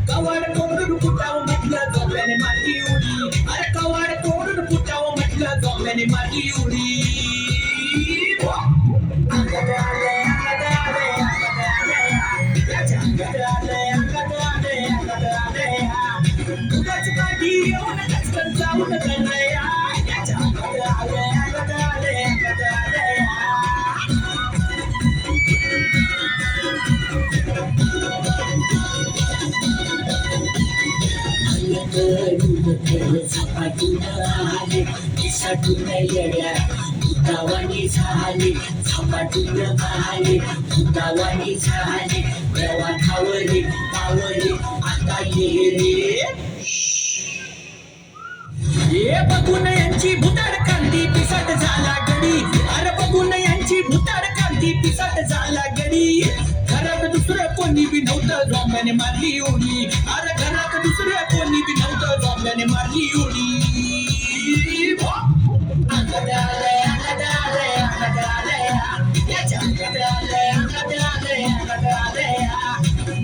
कवाड तोडून फुटावं म्हटलं जोम्याने मारली उडी. अरे कवाड तोडून फुटावं म्हटलं जोम्याने मारली उडी. दुधाची पाठी येऊन कचकन जाऊन गणया. झपाटून आले पिसाटून येड्या भूतावानी झाले. झपाटून आले भूतावानी झाले. प्रवाठावरे पावले आता ये रे. हे बघून यांची भुताड कांदी पिसाट झाला गडी. अरे बघून यांची भुताड कांदी पिसाट झाला गडी. घरात दुसरं कोणी बी नव्हतं जोम्याने मारली उडी. अरे घरात दुसरं कोणी बी नव्हतं जोम्याने मारली उडी.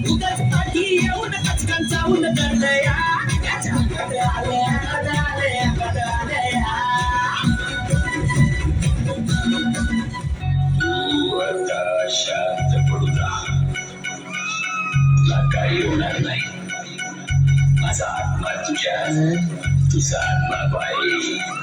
दुधाची पाठी येऊन कचकन जाऊन गणया. आता शांत पडू तुला काही होणार नाही. माझा आत्मा तुझ्यात, तुझा आत्मा बाहेर.